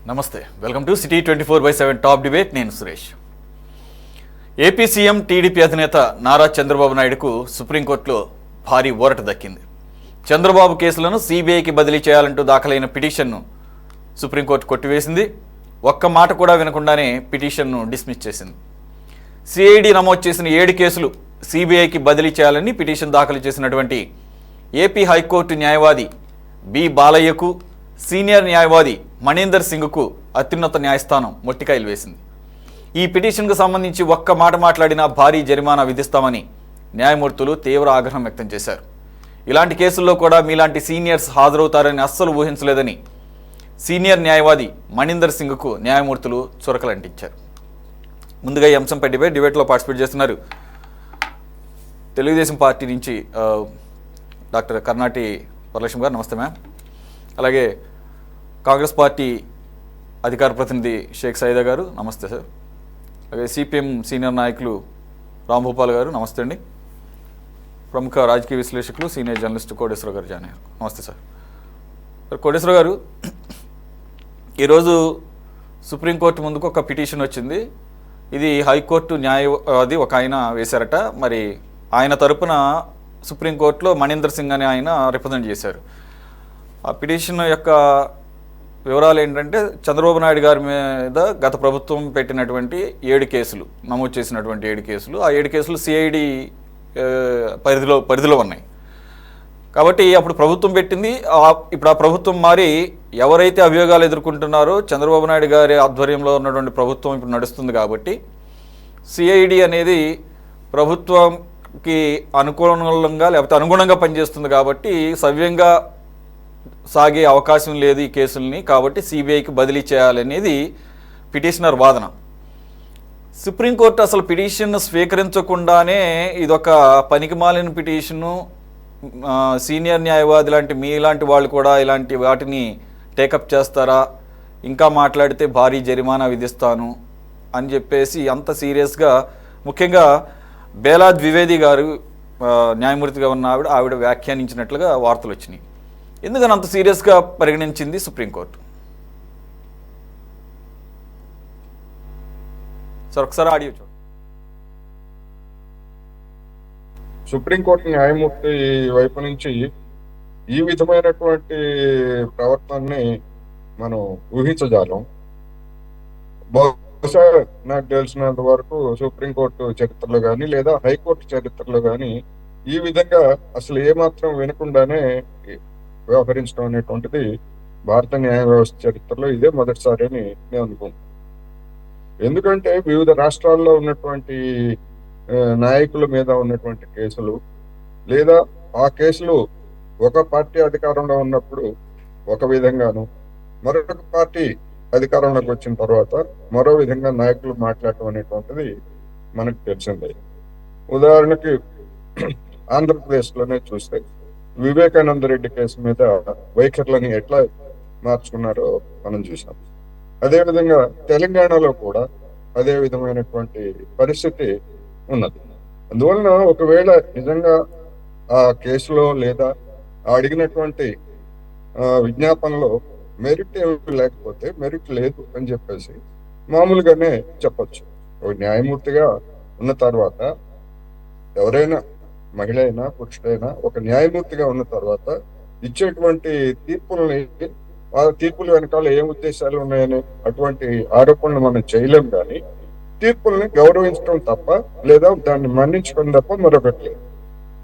నమస్తే, welcome to city 24/7 top debate. నేను Suresh. AP CM TDP అధినేత నారా చంద్రబాబు నాయుడుకు సుప్రీంకోర్టులో భారీ ఊరట దక్కింది. చంద్రబాబు కేసులను సిబిఐకి బదిలీ చేయాలంటూ దాఖలైన పిటిషన్ను సుప్రీంకోర్టు కొట్టివేసింది. ఒక్క మాట కూడా వినకుండానే పిటిషన్ను డిస్మిస్ చేసింది. సిఐడి నమోదు చేసిన 7 కేసులు సిబిఐకి బదిలీ చేయాలని పిటిషన్ దాఖలు చేసినటువంటి ఏపీ హైకోర్టు న్యాయవాది బి బాలయ్యకు, సీనియర్ న్యాయవాది మణీందర్ సింగ్కు అత్యున్నత న్యాయస్థానం మొట్టికాయలు వేసింది. ఈ పిటిషన్కు సంబంధించి ఒక్క మాట మాట్లాడినా భారీ జరిమానా విధిస్తామని న్యాయమూర్తులు తీవ్ర ఆగ్రహం వ్యక్తం చేశారు. ఇలాంటి కేసుల్లో కూడా మీలాంటి సీనియర్స్ హాజరవుతారని అస్సలు ఊహించలేదని సీనియర్ న్యాయవాది మణీందర్ సింగ్కు న్యాయమూర్తులు చురకలంటించారు. ముందుగా ఈ అంశంపై డిబేట్లో పార్టిసిపేట్ చేస్తున్నారు తెలుగుదేశం పార్టీ నుంచి డాక్టర్ కర్నాటి వరలక్ష్మి గారు. నమస్తే మ్యామ్. అలాగే కాంగ్రెస్ పార్టీ అధికార ప్రతినిధి షేక్ సైదా గారు. నమస్తే సార్. అలాగే సిపిఎం సీనియర్ నాయకులు రాంభూపాల్ గారు. నమస్తే అండి. ప్రముఖ రాజకీయ విశ్లేషకులు సీనియర్ జర్నలిస్ట్ కోటేశ్వర గారు జాయిన్ అయ్యారు. నమస్తే సార్. కోటేశ్వర గారు, ఈరోజు సుప్రీంకోర్టు ముందుకు ఒక పిటిషన్ వచ్చింది. ఇది హైకోర్టు న్యాయవాది ఒక ఆయన వేశారట. మరి ఆయన తరపున సుప్రీంకోర్టులో మణీందర్ సింగ్ అనే ఆయన రిప్రజెంట్ చేశారు. ఆ పిటిషన్ యొక్క వివరాలు ఏంటంటే, చంద్రబాబు నాయుడు గారి మీద గత ప్రభుత్వం పెట్టినటువంటి 7 కేసులు, నమోదు చేసినటువంటి 7 కేసులు, ఆ 7 కేసులు సిఐడి పరిధిలో ఉన్నాయి. కాబట్టి అప్పుడు ప్రభుత్వం పెట్టింది. ఇప్పుడు ఆ ప్రభుత్వం మారి ఎవరైతే అభియోగాలు ఎదుర్కొంటున్నారో చంద్రబాబు నాయుడు గారి ఆధ్వర్యంలో ఉన్నటువంటి ప్రభుత్వం ఇప్పుడు నడుస్తుంది. కాబట్టి సిఐడి అనేది ప్రభుత్వంకి అనుకూలంగా లేకపోతే అనుగుణంగా పనిచేస్తుంది. కాబట్టి సవ్యంగా సాగే అవకాశం లేదు ఈ కేసుల్ని. కాబట్టి సిబిఐకి బదిలీ చేయాలనేది పిటిషనర్ వాదన. సుప్రీంకోర్టు అసలు పిటిషన్ స్వీకరించకుండానే ఇదొక పనికిమాలిన పిటిషను, సీనియర్ న్యాయవాది లాంటి మీలాంటి వాళ్ళు కూడా ఇలాంటి వాటిని టేకప్ చేస్తారా, ఇంకా మాట్లాడితే భారీ జరిమానా విధిస్తాను అని చెప్పేసి అంత సీరియస్గా, ముఖ్యంగా బేలా ద్వివేది గారు న్యాయమూర్తిగా ఉన్న ఆవిడ వ్యాఖ్యానించినట్లుగా వార్తలు వచ్చినాయి. ఎందుకని అంత సీరియస్గా పరిగణించింది సుప్రీంకోర్టు? సార్ ఒకసారి ఆడియో చూడండి. సుప్రీంకోర్టు న్యాయమూర్తి వైపు నుంచి ఈ విధమైనటువంటి ప్రవర్తనని మనం ఊహించజాలం. బహుశా నాకు తెలిసినంత వరకు సుప్రీంకోర్టు చరిత్రలో కానీ లేదా హైకోర్టు చరిత్రలో కానీ ఈ విధంగా అసలు ఏమాత్రం వినకుండానే వ్యవహరించడం అనేటువంటిది భారత న్యాయ వ్యవస్థ చరిత్రలో ఇదే మొదటిసారి అని నేను అనుకుంటున్నాను. ఎందుకంటే వివిధ రాష్ట్రాల్లో ఉన్నటువంటి నాయకుల మీద ఉన్నటువంటి కేసులు, లేదా ఆ కేసులు ఒక పార్టీ అధికారంలో ఉన్నప్పుడు ఒక విధంగాను, మరొక పార్టీ అధికారంలోకి వచ్చిన తర్వాత మరో విధంగా నాయకులు మాట్లాడటం అనేటువంటిది మనకు తెలిసిందే. ఉదాహరణకి ఆంధ్రప్రదేశ్లోనే చూస్తే వివేకానంద రెడ్డి కేసు మీద వైఖరులని ఎట్లా మార్చుకున్నారో మనం చూసాం. అదేవిధంగా తెలంగాణలో కూడా అదే విధమైనటువంటి పరిస్థితి ఉన్నది. అందువలన ఒకవేళ నిజంగా ఆ కేసులో లేదా అడిగినటువంటి విజ్ఞాపనలో మెరిట్ ఏమి లేకపోతే మెరిట్ లేదు అని చెప్పేసి మామూలుగానే చెప్పచ్చు. ఒక న్యాయమూర్తిగా ఉన్న తర్వాత ఎవరైనా, మహిళ అయినా పురుషుడైనా, ఒక న్యాయమూర్తిగా ఉన్న తర్వాత ఇచ్చేటువంటి తీర్పులని, ఆ తీర్పుల వెనకాల ఏం ఉద్దేశాలు ఉన్నాయని అటువంటి ఆరోపణలు మనం చేయలేం. కానీ తీర్పుల్ని గౌరవించడం తప్ప, లేదా దాన్ని మన్నించడం తప్ప మరొకటి లేదు.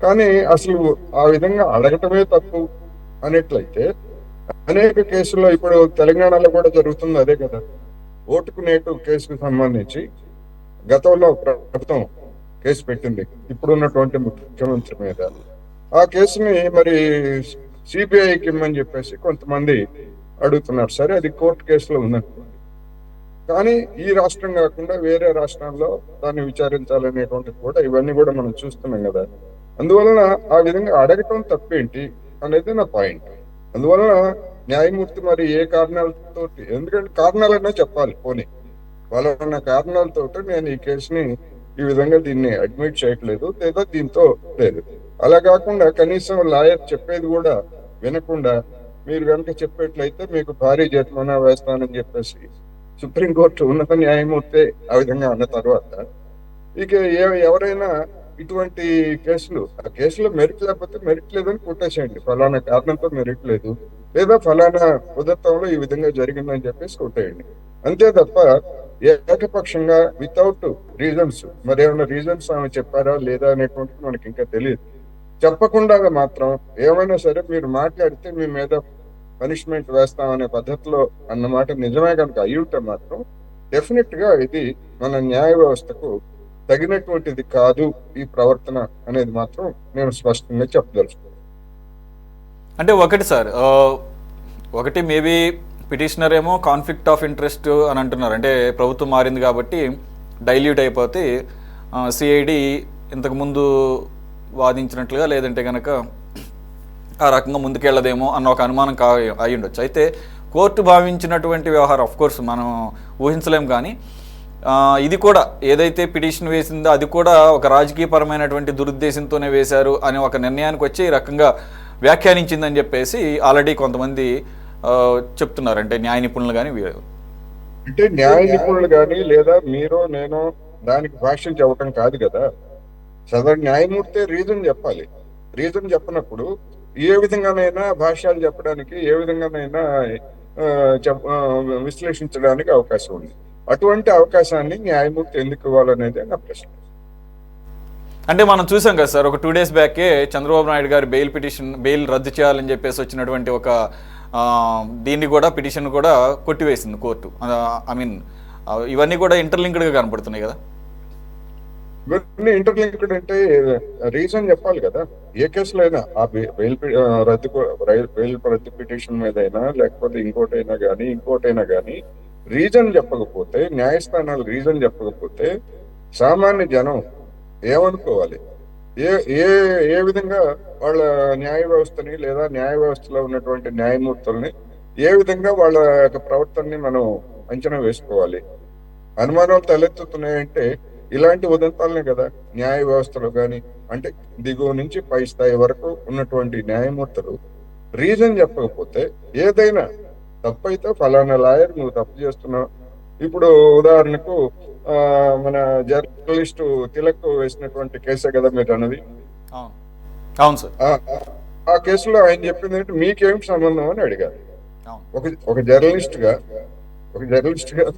కానీ అసలు ఆ విధంగా అడగటమే తప్పు అనేట్లయితే అనేక కేసుల్లో ఇప్పుడు తెలంగాణలో కూడా జరుగుతుంది అదే కదా. ఓటుకు నేటు కేసుకు సంబంధించి గతంలో ప్రభుత్వం కేసు పెట్టింది ఇప్పుడున్నటువంటి ముఖ్యమంత్రి మీద. ఆ కేసుని మరి సిబిఐకి ఇమ్మని చెప్పేసి కొంతమంది అడుగుతున్నారు. సరే, అది కోర్టు కేసులో ఉందనుకోండి. కానీ ఈ రాష్ట్రం కాకుండా వేరే రాష్ట్రాల్లో దాన్ని విచారించాలనేటువంటిది కూడా ఇవన్నీ కూడా మనం చూస్తున్నాం కదా. అందువలన ఆ విధంగా అడగటం తప్పేంటి అనేది నా పాయింట్. అందువలన న్యాయమూర్తి మరి ఏ కారణాలతో, ఎందుకంటే కారణాలన్నా చెప్పాలి, పోనీ వాళ్ళ కారణాలతో నేను ఈ కేసుని ఈ విధంగా దీన్ని అడ్మిట్ చేయట్లేదు లేదా దీంతో లేదు, అలా కాకుండా కనీసం లాయర్ చెప్పేది కూడా వినకుండా మీరు కనుక చెప్పేట్లయితే మీకు భారీ జరిమానా వేస్తానని చెప్పేసి సుప్రీంకోర్టు ఉన్నత న్యాయమూర్తి ఆ విధంగా అన్న తర్వాత ఇక ఎవరైనా ఇటువంటి కేసులు, ఆ కేసులో మెరిట్ లేకపోతే మెరిట్ లేదని కొట్టేసేయండి, ఫలానా కారణంతో మెరిట్ లేదు లేదా ఫలానా ఉదత్తంలో ఈ విధంగా జరిగిందని చెప్పేసి కొట్టేయండి. అంతే తప్ప ఏకపక్షంగా వితౌట్ రీజన్స్, మరి ఏమైనా రీజన్స్ ఆమె చెప్పారా లేదా అనేటువంటిది మనకి ఇంకా తెలియదు. చెప్పకుండా మాత్రం ఏమైనా సరే మీరు మాట్లాడితే మీ మీద పనిష్మెంట్ వేస్తామనే పద్ధతిలో అన్నమాట నిజమే కనుక అయి ఉంటే మాత్రం డెఫినెట్ గా ఇది మన న్యాయ వ్యవస్థకు తగినటువంటిది కాదు ఈ ప్రవర్తన అనేది మాత్రం నేను స్పష్టంగా చెప్పదలుచుకున్నాను. అంటే ఒకటి సార్, ఒకటి మేబీ పిటిషనర్ ఏమో కాన్ఫ్లిక్ట్ ఆఫ్ ఇంట్రెస్ట్ అని అంటున్నారు, అంటే ప్రభుత్వం మారింది కాబట్టి డైల్యూట్ అయిపోతే సిఐడి ఇంతకుముందు వాదించినట్లుగా లేదంటే కనుక ఆ రకంగా ముందుకెళ్ళదేమో అన్న ఒక అనుమానం అయి ఉండొచ్చు. అయితే కోర్టు భావించినటువంటి వ్యవహారం ఆఫ్ కోర్స్ మనం ఊహించలేం, కానీ ఇది కూడా ఏదైతే పిటిషన్ వేసిందో అది కూడా ఒక రాజకీయపరమైనటువంటి దురుద్దేశంతోనే వేశారు అనే ఒక నిర్ణయానికి వచ్చి ఈ రకంగా వ్యాఖ్యానించిందని చెప్పేసి ఆల్రెడీ కొంతమంది చెప్తున్నారు, అంటే న్యాయ నిపుణులు కానీ అంటే న్యాయ నిపుణులు కానీ లేదా మీరో నేనో దానికి భాష్యం చెప్పటం కాదు కదా. సదరు న్యాయమూర్తి రీజన్ చెప్పాలి. రీజన్ చెప్పినప్పుడు ఏ విధంగానైనా భాష్యాలు చెప్పడానికి, ఏ విధంగానైనా విశ్లేషించడానికి అవకాశం ఉంది. అటువంటి అవకాశాన్ని న్యాయమూర్తి ఎందుకు ఇవ్వాలనేది నా ప్రశ్న. అంటే మనం చూసాం కదా సార్, ఒక 2 days బ్యాకే చంద్రబాబు నాయుడు గారి బెయిల్ రద్దు చేయాలని చెప్పేసి వచ్చినటువంటి ఒక దీన్ని కూడా పిటిషన్ కూడా కొట్టివేసింది కోర్టు. ఐ మీన్ ఇవన్నీ కూడా ఇంటర్లింక్డ్గా కనపడుతున్నాయి కదా. ఇవన్నీ ఇంటర్లింక్డ్ అంటే రీజన్ చెప్పాలి కదా. ఏ కేసులో అయినా ఆ బెయిల్ రద్దు పిటిషన్ మీద అయినా లేకపోతే ఇంకోటైనా కానీ రీజన్ చెప్పకపోతే, న్యాయస్థానాలు రీజన్ చెప్పకపోతే సామాన్య జనం ఏమనుకోవాలి? ఏ ఏ ఏ విధంగా వాళ్ళ న్యాయ వ్యవస్థని లేదా న్యాయ వ్యవస్థలో ఉన్నటువంటి న్యాయమూర్తుల్ని ఏ విధంగా వాళ్ళ యొక్క ప్రవర్తనని మనం అంచనా వేసుకోవాలి? అనుమానాలు తలెత్తుతున్నాయంటే ఇలాంటి ఉదంతాలనే కదా న్యాయ వ్యవస్థలో కానీ, అంటే దిగువ నుంచి పై స్థాయి వరకు ఉన్నటువంటి న్యాయమూర్తులు రీజన్ చెప్పకపోతే, ఏదైనా తప్పైతే ఫలానా లాయర్ నువ్వు తప్పు చేస్తున్నావు. ఇప్పుడు ఉదాహరణకు మన జర్నలిస్ట్ తిలక్ వేసినటువంటి కేసే కదా మీరు అన్నది. అవును సార్. ఆ కేసులో ఆయన చెప్పింది ఏంటి, మీకేం సంబంధం అని అడిగారు. ఒక జర్నలిస్ట్ గా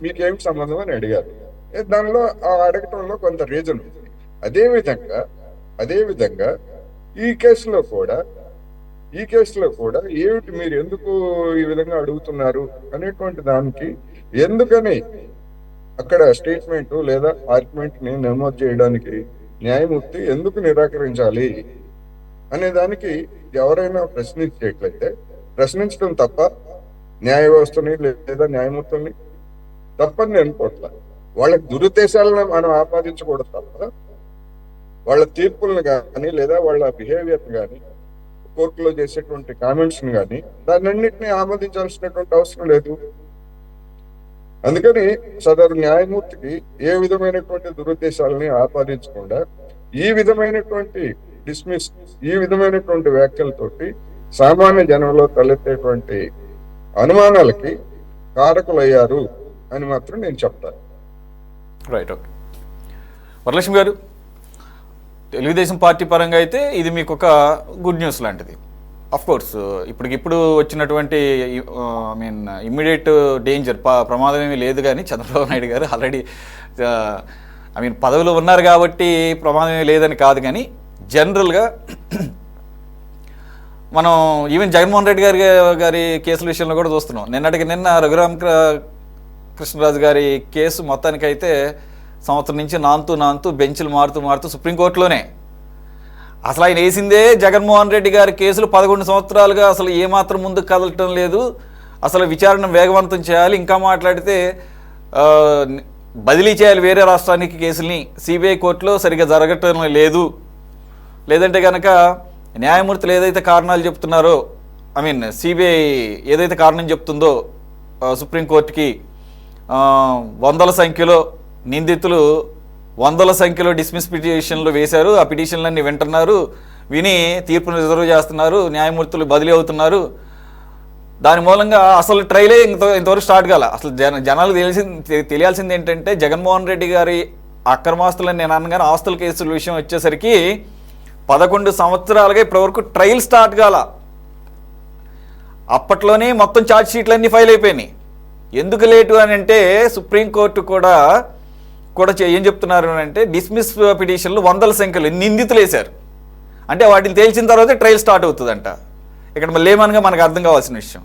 మీకేం సంబంధం అని అడిగారు. దానిలో ఆ అడగటంలో కొంత రీజన్ ఉంది. అదే విధంగా ఈ కేసులో కూడా ఏమిటి మీరు ఎందుకు ఈ విధంగా అడుగుతున్నారు అనేటువంటి దానికి, ఎందుకని అక్కడ స్టేట్మెంట్ లేదా ఆర్గ్యుమెంట్ ని నమోదు చేయడానికి న్యాయమూర్తి ఎందుకు నిరాకరించాలి అనే దానికి ఎవరైనా ప్రశ్నించేట్లయితే, ప్రశ్నించడం తప్ప న్యాయ వ్యవస్థని లేదా న్యాయమూర్తుల్ని తప్పని నేను అనుకోవట్లా. వాళ్ళ దురుద్దేశాలను మనం ఆపాదించకూడదు తప్ప వాళ్ళ తీర్పులను కానీ లేదా వాళ్ళ బిహేవియర్ కానీ, కోర్టులో చేసేటువంటి కామెంట్స్ కానీ దాన్నింటినీ ఆమోదించాల్సినటువంటి అవసరం లేదు. అందుకని సదరు న్యాయమూర్తికి ఏ విధమైనటువంటి దురుద్దేశాలని ఆపాదించకుండా ఈ విధమైనటువంటి వ్యాఖ్యలతోటి సామాన్య జనంలో తలెత్తేటువంటి అనుమానాలకి కారకులయ్యారు అని మాత్రం నేను చెప్తాను. Right, okay. వరలక్ష్మి గారు, తెలుగుదేశం పార్టీ పరంగా అయితే ఇది మీకు ఒక గుడ్ న్యూస్ లాంటిది. కోర్స్ ఇప్పటికిప్పుడు వచ్చినటువంటి ఇమ్మీడియట్ డేంజర్ ప్రమాదం ఏమీ లేదు, కానీ చంద్రబాబు నాయుడు గారు ఆల్రెడీ పదవిలో ఉన్నారు కాబట్టి ప్రమాదం ఏమీ లేదని కాదు, కానీ జనరల్గా మనం ఈవెన్ జగన్మోహన్ రెడ్డి గారి కేసుల విషయంలో కూడా చూస్తున్నాం. నిన్న రఘురామ కృష్ణరాజు గారి కేసు మొత్తానికైతే సంవత్సరం నుంచి నాంతూ బెంచ్లు మారుతూ సుప్రీంకోర్టులోనే అసలు ఆయన వేసిందే జగన్మోహన్ రెడ్డి గారి కేసులు 11 సంవత్సరాలుగా అసలు ఏమాత్రం ముందుకు కదలటం లేదు, అసలు విచారణ వేగవంతం చేయాలి, ఇంకా మాట్లాడితే బదిలీ చేయాలి వేరే రాష్ట్రానికి కేసుల్ని, సిబిఐ కోర్టులో సరిగ్గా జరగటం లేదంటే కనుక న్యాయమూర్తులు ఏదైతే కారణాలు చెప్తున్నారో, సిబిఐ ఏదైతే కారణం చెప్తుందో సుప్రీంకోర్టుకి, వందల సంఖ్యలో నిందితులు వందల సంఖ్యలో డిస్మిస్ పిటిషన్లు వేశారు, ఆ పిటిషన్లన్నీ వింటున్నారు, విని తీర్పును రిజర్వ్ చేస్తున్నారు, న్యాయమూర్తులు బదిలీ అవుతున్నారు, దాని మూలంగా అసలు ట్రైలే ఇంతవరకు స్టార్ట్ కాల. అసలు జనాలకు తెలియాల్సింది ఏంటంటే జగన్మోహన్ రెడ్డి గారి అక్రమాస్తులని నేను అనగానే ఆస్తుల కేసుల విషయం వచ్చేసరికి 11 సంవత్సరాలుగా ఇప్పటివరకు ట్రయల్ స్టార్ట్ కాల. అప్పట్లోనే మొత్తం ఛార్జ్ షీట్లన్నీ ఫైల్ అయిపోయినాయి. ఎందుకు లేటు అని అంటే సుప్రీంకోర్టు కూడా ఏం చెప్తున్నారు అంటే డిస్మిస్ పిటిషన్లు 100ల సంఖ్యలో నిందితులు వేశారు. అంటే వాటిని తేల్చిన తర్వాత ట్రయల్ స్టార్ట్ అవుతుందంట. ఇక్కడ మళ్ళీ ఏమనగా మనకు అర్థం కావాల్సిన విషయం.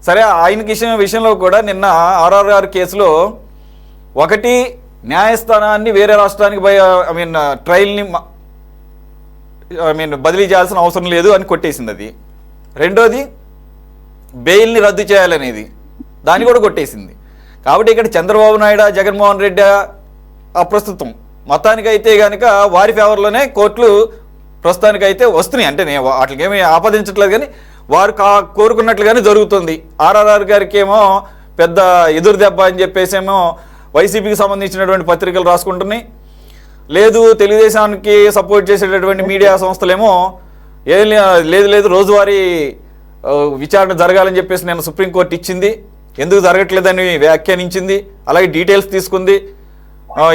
సరే, ఆయనకి విషయంలో కూడా నిన్న ఆర్ఆర్ఆర్ కేసులో ఒకటి న్యాయస్థానాన్ని వేరే రాష్ట్రానికి ట్రయల్ని బదిలీ చేయాల్సిన అవసరం లేదు అని కొట్టేసింది అది. రెండోది బెయిల్ని రద్దు చేయాలనేది, దాన్ని కూడా కొట్టేసింది. కాబట్టి ఇక్కడ చంద్రబాబు నాయుడు జగన్మోహన్ రెడ్డి అప్రస్తుతం మొత్తానికైతే కనుక వారి ఫేవర్లోనే కోర్టులు ప్రస్తుతానికైతే వస్తున్నాయి. అంటే నేను వాటికి ఏమీ ఆపాదించట్లేదు, కానీ వారు కోరుకున్నట్లుగానే జరుగుతుంది. ఆర్ఆర్ఆర్ గారికి ఏమో పెద్ద ఎదురు దెబ్బ అని చెప్పేసేమో వైసీపీకి సంబంధించినటువంటి పత్రికలు రాసుకుంటున్నాయి. లేదు, తెలుగుదేశానికి సపోర్ట్ చేసేటటువంటి మీడియా సంస్థలేమో ఏం లేదు రోజువారీ విచారణ జరగాలని చెప్పేసి నేను సుప్రీంకోర్టు ఇచ్చింది, ఎందుకు జరగట్లేదని వ్యాఖ్యానించింది, అలాగే డీటెయిల్స్ తీసుకుంది.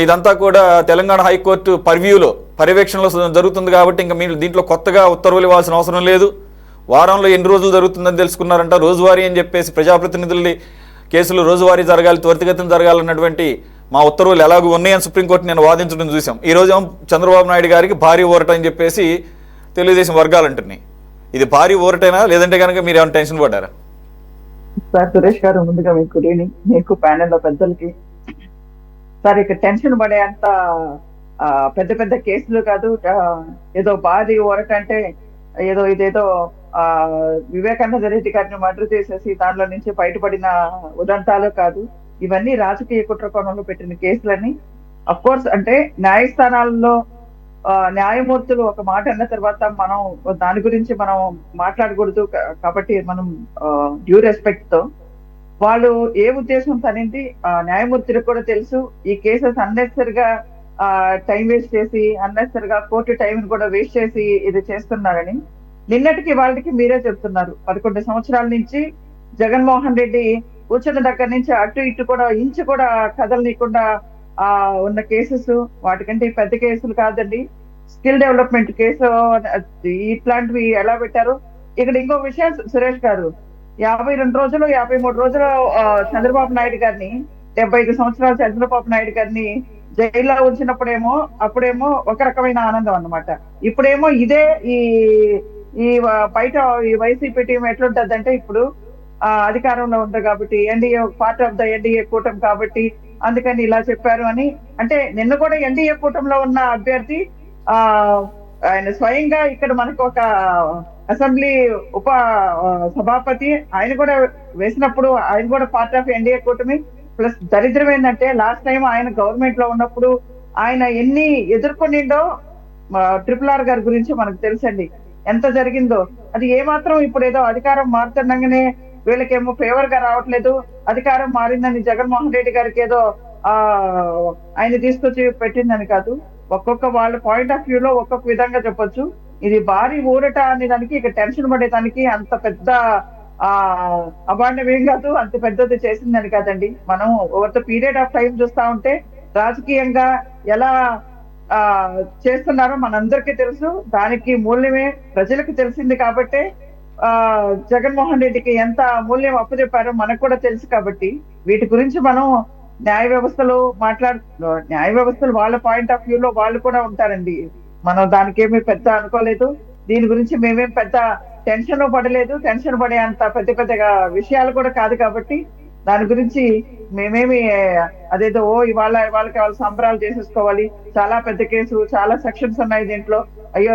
ఇదంతా కూడా తెలంగాణ హైకోర్టు పర్యవేక్షణలో జరుగుతుంది కాబట్టి ఇంకా మీరు దీంట్లో కొత్తగా ఉత్తర్వులు ఇవ్వాల్సిన అవసరం లేదు. వారంలో ఎన్ని రోజులు జరుగుతుందని తెలుసుకున్నారంట. రోజువారీ అని చెప్పేసి ప్రజాప్రతినిధుల్ని కేసులు రోజువారీ జరగాలి, త్వరితగతిన జరగాలన్నటువంటి మా ఉత్తర్వులు ఎలాగూ ఉన్నాయని సుప్రీంకోర్టు నేను వాదించడం చూసాం. ఈ రోజు చంద్రబాబు నాయుడు గారికి భారీ ఊరట అని చెప్పేసి తెలుగుదేశం వర్గాలు అంటున్నాయి. ఇది భారీ ఊరటైనా లేదంటే కనుక మీరు ఏమైనా టెన్షన్ పడ్డారా? సార్ సురేష్ గారు, ముందుగా మీకు మీకు ప్యానెల్లో పెద్దలకి సార్, ఇక టెన్షన్ పడే అంత పెద్ద పెద్ద కేసులు కాదు. ఏదో భారీ ఊరట అంటే ఇదేదో వివేకానంద రెడ్డి గారిని మర్డర్ చేసేసి దానిలో నుంచి బయటపడిన ఉదంతాలు కాదు. ఇవన్నీ రాజకీయ కుట్ర కోణంలో పెట్టిన కేసులని. అఫ్ కోర్స్ అంటే న్యాయస్థానాల్లో న్యాయమూర్తులు ఒక మాట అన్న తర్వాత మనం దాని గురించి మనం మాట్లాడకూడదు. కాబట్టి మనం డ్యూ రెస్పెక్ట్ తో వాళ్ళు ఏ ఉద్దేశంతో అనేది న్యాయమూర్తులకు కూడా తెలుసు. ఈ కేసెస్ అన్నెసరిగా టైం వేస్ట్ చేసి అన్నెసరిగా కోర్టు టైం కూడా వేస్ట్ చేసి ఇది చేస్తున్నారని. నిన్నటికి వాళ్ళకి మీరే చెప్తున్నారు. 11 సంవత్సరాల నుంచి జగన్మోహన్ రెడ్డి కూర్చున్న దగ్గర నుంచి అటు ఇటు కూడా ఇంచు కూడా కదలనీయకుండా ఉన్న కేసెస్ వాటికంటే పెద్ద కేసులు కాదండి. స్కిల్ డెవలప్మెంట్ కేసు ఇట్లాంటివి ఎలా పెట్టారు. ఇక్కడ ఇంకో విషయం సురేష్ గారు, 52 రోజులు 53 రోజులు చంద్రబాబు నాయుడు గారిని 75 సంవత్సరాల చంద్రబాబు నాయుడు గారిని జైల్లో ఉంచినప్పుడేమో అప్పుడేమో ఒక రకమైన ఆనందం అన్నమాట. ఇప్పుడేమో ఇదే ఈ బయట ఈ వైసీపీ టీం ఎట్లుంటదంటే ఇప్పుడు అధికారంలో ఉంది కాబట్టి NDA part of the NDA కూటమి కాబట్టి అందుకని ఇలా చెప్పారు అని. అంటే నిన్న కూడా ఎన్డీఏ కూటమిలో ఉన్న అభ్యర్థి ఆయన స్వయంగా ఇక్కడ మనకు ఒక అసెంబ్లీ ఉప సభాపతి ఆయన కూడా వేసినప్పుడు ఆయన కూడా పార్ట్ ఆఫ్ ఎన్డీఏ కూటమి. ప్లస్ దరిద్రం ఏంటంటే లాస్ట్ టైం ఆయన గవర్నమెంట్ లో ఉన్నప్పుడు ఆయన ఎన్ని ఎదుర్కొనిండో RRR గారి గురించి మనకు తెలుసండి, ఎంత జరిగిందో. అది ఏమాత్రం ఇప్పుడు ఏదో అధికారం మారుతుండగానే వీళ్ళకేమో ఫేవర్ గా రావట్లేదు. అధికారం మారిందని జగన్మోహన్ రెడ్డి గారికి ఏదో ఆయన తీసుకొచ్చి పెట్టిందని కాదు. ఒక్కొక్క వాళ్ళ పాయింట్ ఆఫ్ వ్యూలో ఒక్కొక్క విధంగా చెప్పొచ్చు. ఇది భారీ ఊరట అనే దానికి ఇక టెన్షన్ పడేదానికి అంత పెద్ద అభాండం ఏం కాదు, అంత పెద్దది చేసిందని కాదండి. మనం over the period of time చూస్తా ఉంటే రాజకీయంగా ఎలా చేస్తున్నారో మనందరికీ తెలుసు. దానికి మూల్యమే ప్రజలకు తెలిసింది కాబట్టే జగన్మోహన్ రెడ్డికి ఎంత మూల్యం అప్పచెప్పారో మనకు కూడా తెలుసు. కాబట్టి వీటి గురించి మనం న్యాయ వ్యవస్థలు న్యాయ వ్యవస్థలు వాళ్ళ పాయింట్ ఆఫ్ వ్యూలో వాళ్ళు కూడా ఉంటారండి. మనం దానికేమీ పెద్ద అనుకోలేదు. దీని గురించి మేమేం పెద్ద టెన్షన్ పడలేదు. టెన్షన్ పడే అంత పెద్ద పెద్దగా విషయాలు కూడా కాదు. కాబట్టి దాని గురించి మేమేమి అదేదో వాళ్ళకి వాళ్ళు సంబరాలు చేసేసుకోవాలి, చాలా పెద్ద కేసు, చాలా సెక్షన్స్ ఉన్నాయి దీంట్లో, అయ్యో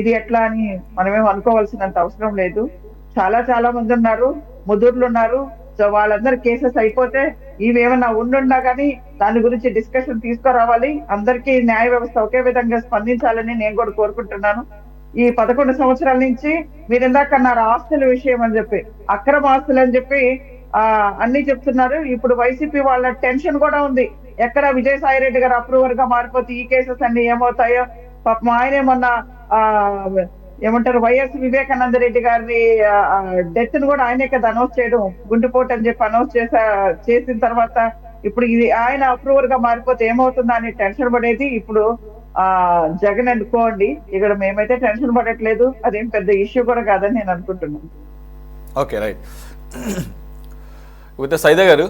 ఇది ఎట్లా అని మనమేం అనుకోవాల్సినంత అవసరం లేదు. చాలా మంది ఉన్నారు, ముదుర్లు ఉన్నారు. సో వాళ్ళందరూ కేసెస్ అయిపోతే ఇవేమన్నా ఉండున్నా కానీ దాని గురించి డిస్కషన్ తీసుకురావాలి. అందరికీ న్యాయ వ్యవస్థ ఒకే విధంగా స్పందించాలని నేను కూడా కోరుకుంటున్నాను. ఈ 11 సంవత్సరాల నుంచి మీరు ఇందాక అన్నారు ఆస్తుల విషయం అని చెప్పి, అక్రమ ఆస్తులు అని చెప్పి అన్ని చెప్తున్నారు. ఇప్పుడు వైసీపీ వాళ్ళ టెన్షన్ కూడా ఉంది. ఎక్కడ విజయసాయి రెడ్డి గారు అప్రూవర్ గా మారిపోతే ఈ కేసెస్ అన్ని ఏమవుతాయో. పాపం ఆయనే మొన్న ఏమంటారు వైఎస్ వివేకానంద రెడ్డి గారి డెత్ ను కూడా ఆయనే కదా అనౌన్స్ చేయడం, గుండెపోటు అని చెప్పి అనౌన్స్ చేసిన తర్వాత ఇప్పుడు ఇది ఆయన అప్రూవర్ గా మారిపోతే ఏమవుతుందా అని టెన్షన్ పడేది. ఇప్పుడు జగన్ అనుకోండి, ఇక్కడ మేమైతే టెన్షన్ పడట్లేదు, అదేం పెద్ద ఇష్యూ కూడా కాదని నేను అనుకుంటున్నాను. Okay, right. అయితే సైదా గారు,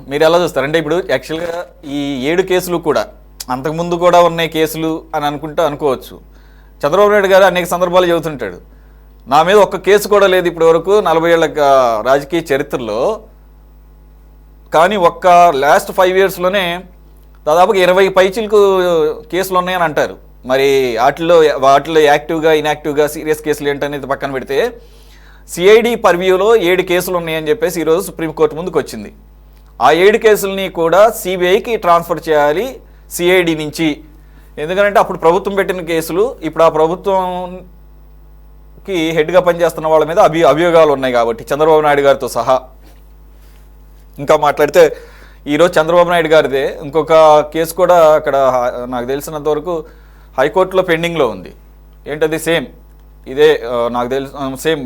మీరు ఎలా చూస్తారు? అంటే ఇప్పుడు యాక్చువల్గా ఈ 7 కేసులు కూడా అంతకుముందు కూడా ఉన్నాయి కేసులు అని అనుకోవచ్చు. చంద్రబాబు నాయుడు గారు అనేక సందర్భాలు చెబుతుంటాడు, నా మీద ఒక్క కేసు కూడా లేదు ఇప్పటి వరకు 40 ఏళ్ల రాజకీయ చరిత్రలో, కానీ ఒక్క లాస్ట్ 5 yearsలోనే దాదాపుగా 20 పైచిలకు కేసులు ఉన్నాయని అంటారు. మరి వాటిలో యాక్టివ్గా ఇన్యాక్టివ్గా సీరియస్ కేసులు ఏంటనేది పక్కన పెడితే సిఐడి పర్వ్యూలో 7 కేసులు ఉన్నాయని చెప్పేసి ఈరోజు సుప్రీంకోర్టు ముందుకు వచ్చింది. ఆ 7 కేసులని కూడా సిబిఐకి ట్రాన్స్ఫర్ చేయాలి సిఐడి నుంచి. ఎందుకంటే అప్పుడు ప్రభుత్వం పెట్టిన కేసులు ఇప్పుడు ఆ ప్రభుత్వంకి హెడ్గా పనిచేస్తున్న వాళ్ళ మీద అభియోగాలు ఉన్నాయి కాబట్టి, చంద్రబాబు నాయుడు గారితో సహా. ఇంకా మాట్లాడితే ఈరోజు చంద్రబాబు నాయుడు గారిదే ఇంకొక కేసు కూడా అక్కడ నాకు తెలిసినంత వరకు హైకోర్టులో పెండింగ్లో ఉంది. ఏంటది? సేమ్ ఇదే నాకు తెలుసు, సేమ్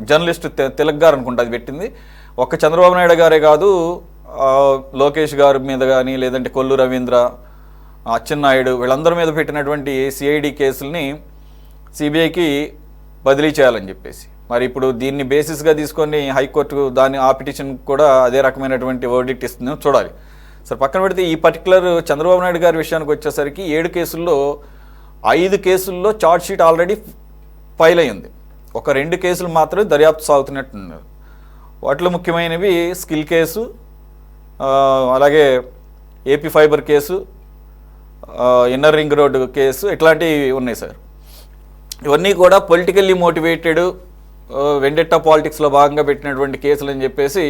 జర్నలిస్ట్ తిలక్ గారు అనుకుంటా అది పెట్టింది. ఒక్క చంద్రబాబు నాయుడు గారే కాదు, లోకేష్ గారి మీద కానీ, లేదంటే కొల్లు రవీంద్ర, అచ్చెన్నాయుడు, వీళ్ళందరి మీద పెట్టినటువంటి సిఐడి కేసుల్ని సిబిఐకి బదిలీ చేయాలని చెప్పేసి. మరి ఇప్పుడు దీన్ని బేసిస్గా తీసుకొని హైకోర్టు ఆ పిటిషన్ కూడా అదే రకమైనటువంటి వర్డిక్ట్ ఇస్తుందో చూడాలి. సరే, పక్కన పెడితే ఈ పర్టికులర్ చంద్రబాబు నాయుడు గారి విషయానికి వచ్చేసరికి 7 కేసుల్లో 5 కేసుల్లో ఛార్జ్ షీట్ ఆల్రెడీ ఫైల్ అయ్యింది. ఒక 2 కేసులు మాత్రమే దర్యాప్తు సాగుతున్నట్టున్నారు. వాటిలో ముఖ్యమైనవి స్కిల్ కేసు, అలాగే AP fibre case, inner ring road case, ఇట్లాంటివి ఉన్నాయి సార్. ఇవన్నీ కూడా పొలిటికల్లీ మోటివేటెడ్ వెండెట్టా పాలిటిక్స్లో భాగంగా పెట్టినటువంటి కేసులు అని చెప్పేసి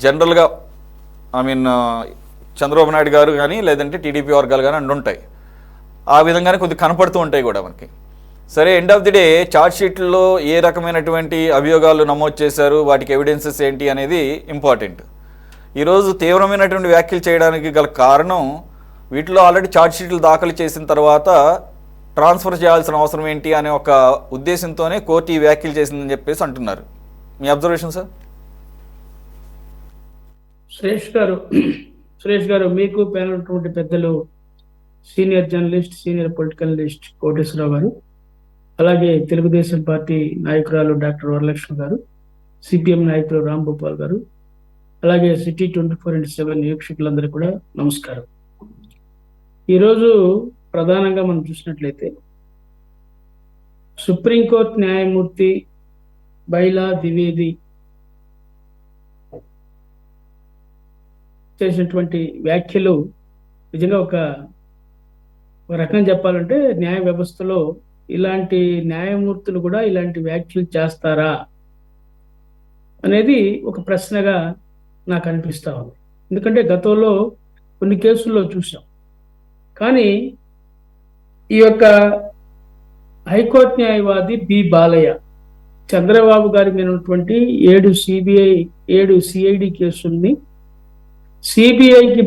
జనరల్గా చంద్రబాబు నాయుడు గారు కానీ లేదంటే టీడీపీ వర్గాలు కానీ అంటుంటాయి. ఆ విధంగానే కొద్దిగా కనపడుతూ ఉంటాయి కూడా మనకి. సరే, end of the day charge షీట్లో ఏ రకమైనటువంటి అభియోగాలు నమోదు చేశారు, వాటికి ఎవిడెన్సెస్ ఏంటి అనేది ఇంపార్టెంట్. ఈరోజు తీవ్రమైనటువంటి వ్యాఖ్యలు చేయడానికి గల కారణం, వీటిలో ఆల్రెడీ ఛార్జ్ షీట్లు దాఖలు చేసిన తర్వాత ట్రాన్స్ఫర్ చేయాల్సిన అవసరం ఏంటి అనే ఒక ఉద్దేశంతోనే కోర్టు ఈ వ్యాఖ్యలు చేసిందని చెప్పేసి అంటున్నారు. మీ అబ్జర్వేషన్ సార్? సురేష్ గారు, మీకు పేరున్నటువంటి పెద్దలు senior journalist, senior political analyst Koteswararao గారు, అలాగే తెలుగుదేశం పార్టీ నాయకురాలు డాక్టర్ వరలక్ష్మి గారు, సిపిఎం నాయకులు రామ్ గోపాల్ గారు, అలాగే సిటీ 24/7 వీక్షకులందరూ కూడా నమస్కారం. ఈరోజు ప్రధానంగా మనం చూసినట్లయితే సుప్రీంకోర్టు న్యాయమూర్తి బైలా ద్వివేది చేసినటువంటి వ్యాఖ్యలు నిజంగా ఒక రకంగా చెప్పాలంటే న్యాయ వ్యవస్థలో ఇలాంటి న్యాయమూర్తులు కూడా ఇలాంటి వ్యాఖ్యలు చేస్తారా అనేది ఒక ప్రశ్నగా నాకు అనిపిస్తా ఉంది. ఎందుకంటే గతంలో కొన్ని కేసుల్లో చూసాం. కానీ ఈ యొక్క హైకోర్టు న్యాయవాది బి బాలయ్య చంద్రబాబు గారి మీద ఉన్నటువంటి 7 సిఐడి కేసుల్ని సిబిఐకి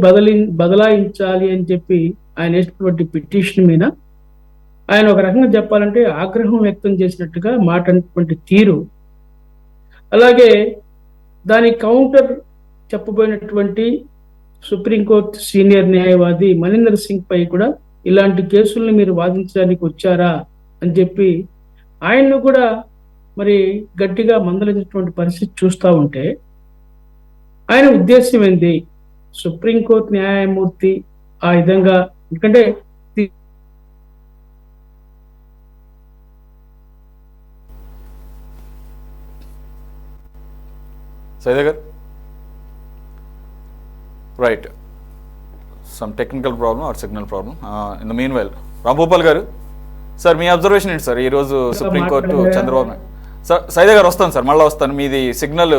బదలాయించాలి అని చెప్పి ఆయన వేసినటువంటి పిటిషన్ మీద ఆయన ఒక రకంగా చెప్పాలంటే ఆగ్రహం వ్యక్తం చేసినట్టుగా మాట్లాడినటువంటి తీరు, అలాగే దాని కౌంటర్ చెప్పబోయినటువంటి సుప్రీంకోర్టు సీనియర్ న్యాయవాది మనీందర్ సింగ్ పై కూడా ఇలాంటి కేసుల్ని మీరు వాదించడానికి వచ్చారా అని చెప్పి ఆయన్ను కూడా మరి గట్టిగా మందలించినటువంటి పరిస్థితి చూస్తూ ఉంటే ఆయన ఉద్దేశం ఏంది? సుప్రీంకోర్టు న్యాయమూర్తి ఆ విధంగా, ఎందుకంటే సైదా గారు, right, some technical problem or signal problem. In the mean while Rambhupal గారు, సార్ మీ అబ్జర్వేషన్ ఏంటి సార్? ఈరోజు సుప్రీంకోర్టు చంద్రబాబు నాయుడు సార్, సైదా గారు వస్తాను సార్, మళ్ళీ వస్తాను. మీది సిగ్నల్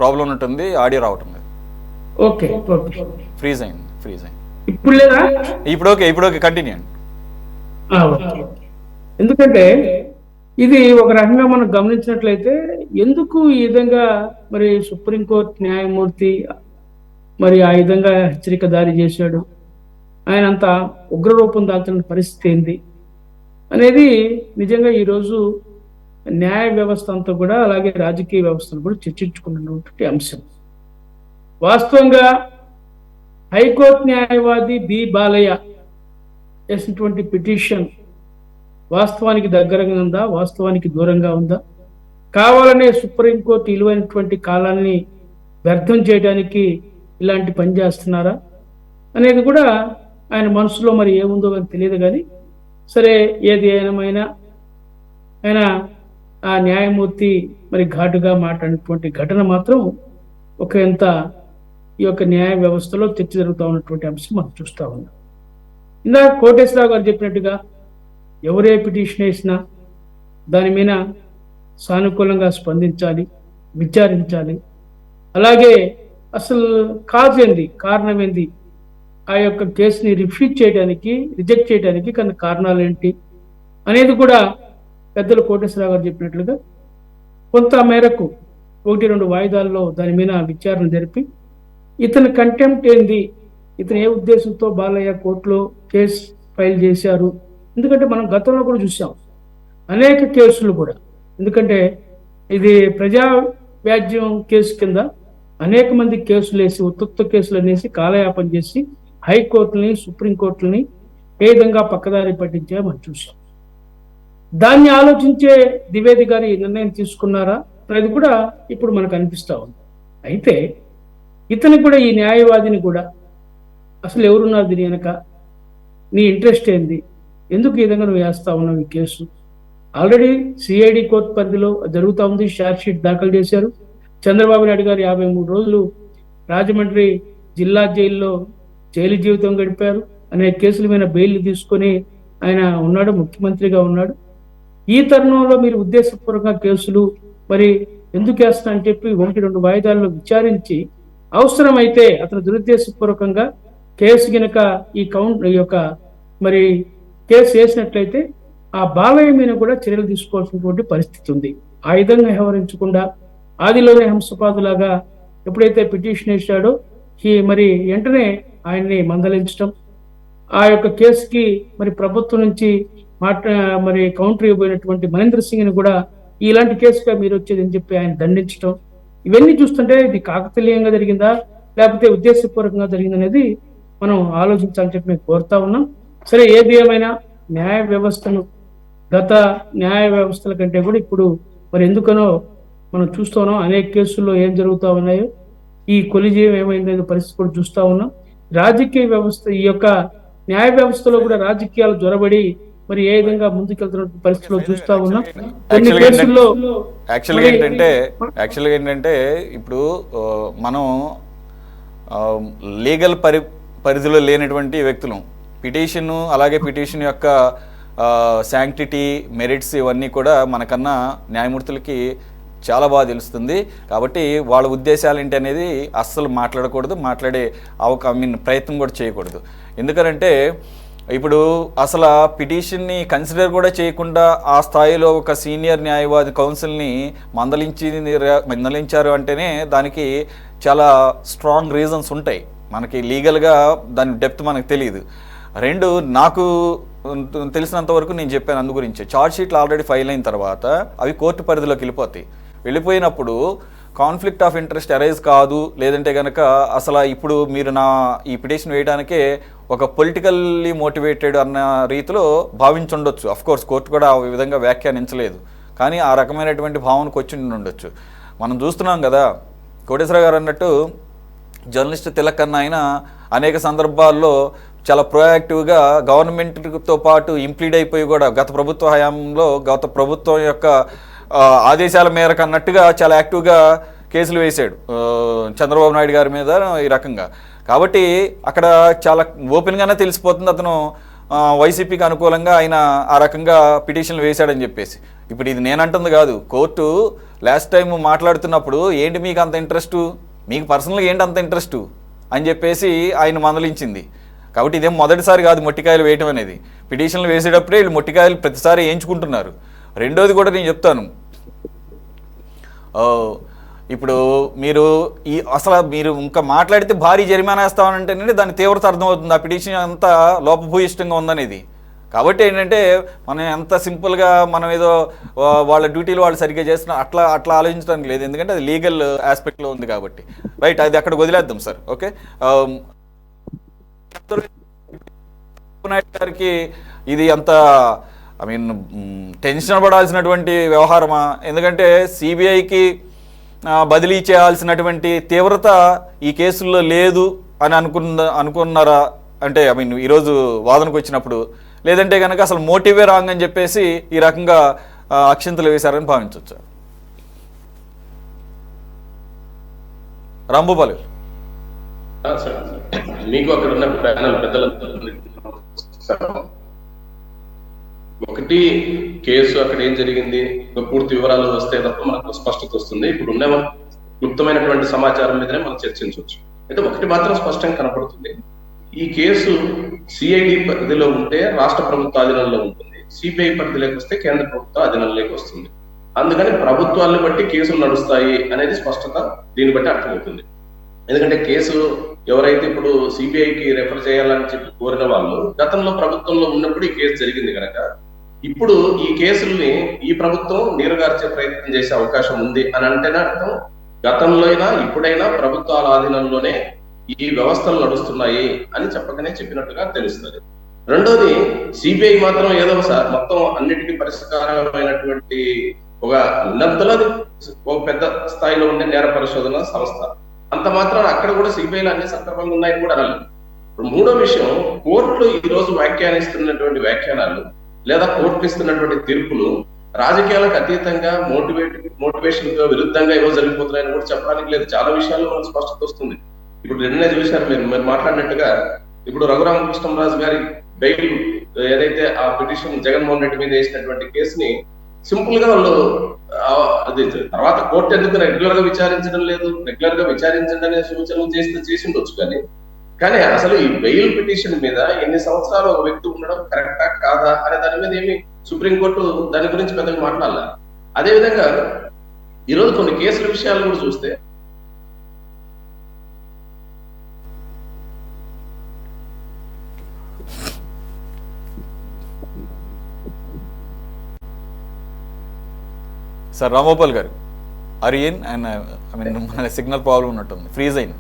ప్రాబ్లం ఉంటుంది, ఆడియో రావటం లేదు. ఓకే, ఫ్రీజ్ అయింది. ఇప్పుడు లేదా? ఇప్పుడు ఓకే, కంటిన్యూ అండి. ఎందుకంటే ఇది ఒక రకంగా మనం గమనించినట్లయితే ఎందుకు ఈ విధంగా మరి సుప్రీంకోర్టు న్యాయమూర్తి మరి ఆ విధంగా హెచ్చరిక జారీ చేశాడు, ఆయన అంత ఉగ్రరూపం దాల్చిన పరిస్థితి ఏంది, అనేది నిజంగా ఈరోజు న్యాయ వ్యవస్థ అంతా కూడా, అలాగే రాజకీయ వ్యవస్థను కూడా చర్చించుకున్నటువంటి అంశం. వాస్తవంగా హైకోర్టు న్యాయవాది బి బాలయ్య చేసినటువంటి పిటిషన్ వాస్తవానికి దగ్గరగా ఉందా, వాస్తవానికి దూరంగా ఉందా, కావాలనే సుప్రీంకోర్టు విలువైనటువంటి కాలాన్ని వ్యర్థం చేయడానికి ఇలాంటి పని చేస్తున్నారా అనేది కూడా ఆయన మనసులో మరి ఏముందో అని తెలియదు. కానీ సరే, ఏది ఏమైనా ఆయన ఆ న్యాయమూర్తి మరి ఘాటుగా మాట్లాడినటువంటి ఘటన మాత్రం ఒక ఎంత ఈ యొక్క న్యాయ వ్యవస్థలో చర్చ జరుగుతూ ఉన్నటువంటి అంశం మనం చూస్తూ ఉన్నాం. ఇందాక కోటేశ్వరరావు గారు చెప్పినట్టుగా ఎవరే పిటిషన్ వేసినా దాని మీద సానుకూలంగా స్పందించాలి, విచారించాలి. అలాగే అసలు కాజ్ ఏంది, కారణం ఏంది, ఆ యొక్క కేసుని రిఫ్యూజ్ చేయడానికి, రిజెక్ట్ చేయడానికి కన్నా కారణాలు ఏంటి అనేది కూడా పెద్దలు కోటేశ్వరరావు గారు చెప్పినట్లుగా కొంత మేరకు 1-2 వాయిదాల్లో దాని మీద విచారణ జరిపి ఇతని కంటెంప్ట్ ఏంది, ఇతను ఏ ఉద్దేశంతో బాలయ్య కోర్టులో కేసు ఫైల్ చేశారు. ఎందుకంటే మనం గతంలో కూడా చూసాం అనేక కేసులు కూడా, ఎందుకంటే ఇది ప్రజా వ్యాజ్యం కేసు కింద అనేక మంది కేసులు వేసి, ఉత్తుత్త కేసులు అనేసి కాలయాపన చేసి హైకోర్టుని, సుప్రీంకోర్టుని ఏ విధంగా పక్కదారి పట్టించా మనం చూసాం. దాన్ని ఆలోచించే ద్వివేది గారి నిర్ణయం తీసుకున్నారా అనేది కూడా ఇప్పుడు మనకు అనిపిస్తా ఉంది. అయితే ఇతనికి కూడా, ఈ న్యాయవాదిని కూడా అసలు ఎవరున్నారు దీని వెనక, నీ ఇంట్రెస్ట్ ఏంది, ఎందుకు ఈ విధంగా నువ్వు వేస్తా ఉన్నావు ఈ కేసు, ఆల్రెడీ సిఐడి కోర్టు పరిధిలో జరుగుతూ ఉంది, ఛార్జ్ షీట్ దాఖలు చేశారు. చంద్రబాబు నాయుడు గారు 53 రోజులు రాజమండ్రి జిల్లా జైల్లో జైలు జీవితం గడిపారు. అనేక కేసుల మీద బెయిల్ తీసుకొని ఆయన ఉన్నాడు, ముఖ్యమంత్రిగా ఉన్నాడు. ఈ తరుణంలో మీరు ఉద్దేశపూర్వకంగా కేసులు మరి ఎందుకు వేస్తా అని చెప్పి 1-2 వాయిదాల్లో విచారించి అవసరమైతే అతను దురుద్దేశపూర్వకంగా కేసు గనక ఈ యొక్క మరి కేసు వేసినట్లయితే ఆ బాలయ్య మీద కూడా చర్యలు తీసుకోవాల్సినటువంటి పరిస్థితి ఉంది. ఆ విధంగా వ్యవహరించకుండా ఆదిలోనే హంసపాదులాగా ఎప్పుడైతే పిటిషన్ వేశాడో మరి వెంటనే ఆయన్ని మందలించడం, ఆ యొక్క కేసుకి మరి ప్రభుత్వం నుంచి మరి కౌంటర్ ఇవ్వబోయినటువంటి మహేంద్ర సింగ్ని కూడా ఇలాంటి కేసుగా మీరు వచ్చేది అని చెప్పి ఆయన దండించడం, ఇవన్నీ చూస్తుంటే ఇది కాకతీయంగా జరిగిందా లేకపోతే ఉద్దేశపూర్వకంగా జరిగిందనేది మనం ఆలోచించాలని చెప్పి మేము కోరుతా ఉన్నాం. సరే, ఏది ఏమైనా న్యాయ వ్యవస్థను, గత న్యాయ వ్యవస్థల కంటే కూడా ఇప్పుడు మరి ఎందుకనో మనం చూస్తూ ఉన్నాం. అనేక కేసుల్లో ఏం జరుగుతూ ఉన్నాయో, ఈ కొలిజీయం ఏమైందనే పరిస్థితి కూడా చూస్తూ ఉన్నాం. రాజకీయ వ్యవస్థ, ఈ యొక్క న్యాయ వ్యవస్థలో కూడా రాజకీయాలు జొరబడి మరి ఏ విధంగా ముందుకెళ్తున్న పరిస్థితిలో చూస్తా ఉన్నాం. కొన్ని కేసుల్లో యాక్చువల్గా ఏంటంటే ఇప్పుడు మనం లీగల్ పరిధిలో లేనటువంటి వ్యక్తులు పిటిషన్, అలాగే పిటిషన్ యొక్క శాంక్టిటీ, మెరిట్స్ ఇవన్నీ కూడా మనకన్నా న్యాయమూర్తులకి చాలా బాగా తెలుస్తుంది. కాబట్టి వాళ్ళ ఉద్దేశాలు ఏంటి అనేది అస్సలు మాట్లాడకూడదు, మాట్లాడే ప్రయత్నం కూడా చేయకూడదు. ఎందుకంటే ఇప్పుడు అసలు పిటిషన్ని కన్సిడర్ కూడా చేయకుండా ఆ స్థాయిలో ఒక సీనియర్ న్యాయవాది కౌన్సిల్ని మందలించారు అంటేనే దానికి చాలా స్ట్రాంగ్ రీజన్స్ ఉంటాయి. మనకి లీగల్గా దాని డెప్త్ మనకు తెలియదు. రెండు, నాకు తెలిసినంత వరకు నేను చెప్పాను అందు గురించి, ఛార్జ్ షీట్లు ఆల్రెడీ ఫైల్ అయిన తర్వాత అవి కోర్టు పరిధిలోకి వెళ్ళిపోయినప్పుడు కాన్ఫ్లిక్ట్ ఆఫ్ ఇంట్రెస్ట్ అరైజ్ కాదు, లేదంటే కనుక అసలు ఇప్పుడు మీరు ఈ పిటిషన్ వేయడానికే ఒక పొలిటికల్లీ మోటివేటెడ్ అన్న రీతిలో భావించుండొచ్చు. అఫ్కోర్స్ కోర్టు కూడా ఆ విధంగా వ్యాఖ్యానించలేదు, కానీ ఆ రకమైనటువంటి భావనకు వచ్చి ఉండొచ్చు. మనం చూస్తున్నాం కదా, కోటేశ్వర గారు అన్నట్టు జర్నలిస్ట్ తిలక్ అన్న ఆయన అనేక సందర్భాల్లో చాలా ప్రొయాక్టివ్గా గవర్నమెంట్తో పాటు ఇంప్లీడ్ అయిపోయి కూడా గత ప్రభుత్వ హయాంలో గత ప్రభుత్వం యొక్క ఆదేశాల మేరకు అన్నట్టుగా చాలా యాక్టివ్గా కేసులు వేశాడు చంద్రబాబు నాయుడు గారి మీద ఈ రకంగా. కాబట్టి అక్కడ చాలా ఓపెన్గానే తెలిసిపోతుంది అతను వైసీపీకి అనుకూలంగా ఆయన ఆ రకంగా పిటిషన్లు వేశాడని చెప్పేసి. ఇప్పుడు ఇది నేనంటుంది కాదు, కోర్టు లాస్ట్ టైం మాట్లాడుతున్నప్పుడు ఏంటి మీకు అంత ఇంట్రెస్టు, మీకు పర్సనల్గా ఏంటి అంత ఇంట్రెస్టు అని చెప్పేసి ఆయన మందలించింది. కాబట్టి ఇదేం మొదటిసారి కాదు మొట్టికాయలు వేయటం అనేది. పిటిషన్లు వేసేటప్పుడే వీళ్ళు మొట్టికాయలు ప్రతిసారి వేయించుకుంటున్నారు. రెండోది కూడా నేను చెప్తాను, ఇప్పుడు మీరు మీరు ఇంకా మాట్లాడితే భారీ జరిమానా వేస్తామనంటేనే దాని తీవ్రత అర్థమవుతుంది. ఆ పిటిషన్ అంతా లోపభూయిష్టంగా ఉందనేది కాబట్టి ఏంటంటే మనం ఎంత సింపుల్గా మనం ఏదో వాళ్ళ డ్యూటీలు వాళ్ళు సరిగ్గా చేస్తున్నా అట్లా ఆలోచించడానికి లేదు, ఎందుకంటే అది లీగల్ ఆస్పెక్ట్లో ఉంది కాబట్టి. రైట్, అది అక్కడ వదిలేద్దాం సార్. ఓకే, నాయుడు గారికి ఇది అంత టెన్షన్ పడాల్సినటువంటి వ్యవహారమా? ఎందుకంటే సిబిఐకి బదిలీ చేయాల్సినటువంటి తీవ్రత ఈ కేసుల్లో లేదు అని అనుకున్నారా? అంటే ఈరోజు వాదనకు వచ్చినప్పుడు, లేదంటే కనుక అసలు మోటివే రాంగ్ అని చెప్పేసి ఈ రకంగా అక్షింతలు వేశారని భావించవచ్చు. రాంభూపాల్ గారు. మీకు అక్కడ ఉన్న ప్యానల్ పెద్దలంతా ఒకటి కేసు అక్కడ ఏం జరిగింది పూర్తి వివరాలు వస్తే తప్ప మనకు స్పష్టత వస్తుంది. ఇప్పుడు ఉన్న క్లుప్తమైనటువంటి సమాచారం మీదనే మనం చర్చించవచ్చు. అయితే ఒకటి మాత్రం స్పష్టంగా కనపడుతుంది, ఈ కేసు సిఐడి పరిధిలో ఉంటే రాష్ట్ర ప్రభుత్వ ఆధీనంలో ఉంటుంది, సిబిఐ పరిధిలోకి వస్తే కేంద్ర ప్రభుత్వ ఆధీనంలోకి వస్తుంది. అందుకని ప్రభుత్వాలను బట్టి కేసులు నడుస్తాయి అనేది స్పష్టత దీన్ని బట్టి అర్థమవుతుంది. ఎందుకంటే కేసు ఎవరైతే ఇప్పుడు సిబిఐకి రెఫర్ చేయాలని చెప్పి కోరిన వాళ్ళు గతంలో ప్రభుత్వంలో ఉన్నప్పుడు ఈ కేసు జరిగింది కనుక ఇప్పుడు ఈ కేసుల్ని ఈ ప్రభుత్వం నీరుగార్చే ప్రయత్నం చేసే అవకాశం ఉంది అని అంటేనే అర్థం గతంలో అయినా ఇప్పుడైనా ప్రభుత్వాల ఆధీనంలోనే ఈ వ్యవస్థలు నడుస్తున్నాయి అని చెప్పకనే చెప్పినట్టుగా తెలుస్తుంది. రెండోది, సిబిఐ మాత్రం ఏదో మొత్తం అన్నిటికీ పరిష్కారమైనటువంటి ఒక ఉన్నంతలో ఒక పెద్ద స్థాయిలో ఉండే నేర పరిశోధన సంస్థ, అంత మాత్రం అక్కడ కూడా సిబిఐలో అన్ని సక్రమంగా ఉన్నాయని కూడా అనలేదు. మూడో విషయం, కోర్టులు ఈ రోజు వ్యాఖ్యానిస్తున్నటువంటి వ్యాఖ్యానాలు లేదా కోర్టులు ఇస్తున్నటువంటి తీర్పులు రాజకీయాలకు అతీతంగా మోటివేషన్ విరుద్ధంగా ఏవో జరిగిపోతున్నాయని కూడా చెప్పడానికి లేదు. చాలా విషయాల్లో మనకు స్పష్టత వస్తుంది. ఇప్పుడు నిన్నే చూశారు మీరు మాట్లాడినట్టుగా, ఇప్పుడు రఘురామకృష్ణరాజు గారి బెయిల్ ఏదైతే ఆ పిటిషన్ జగన్మోహన్ రెడ్డి మీద వేసినటువంటి కేసుని సింపుల్ గా వాళ్ళు అది తర్వాత కోర్టు ఎందుకు రెగ్యులర్ గా విచారించడం లేదు, రెగ్యులర్ గా విచారించండి అనే సూచనలు చేసి ఉండొచ్చు. కానీ అసలు ఈ బెయిల్ పిటిషన్ మీద ఎన్ని సంవత్సరాలు ఒక వ్యక్తి ఉండడం కరెక్టా కాదా అనే దాని మీద ఏమి సుప్రీంకోర్టు దాని గురించి పెద్దగా మాట్లాడాల. అదేవిధంగా ఈరోజు కొన్ని కేసుల విషయాలు కూడా చూస్తే సార్ రాంభూపాల్ గారు, అరియన్ అండ్ సిగ్నల్ ప్రాబ్లం ఉన్నట్టుంది, ఫ్రీజ్ అయింది.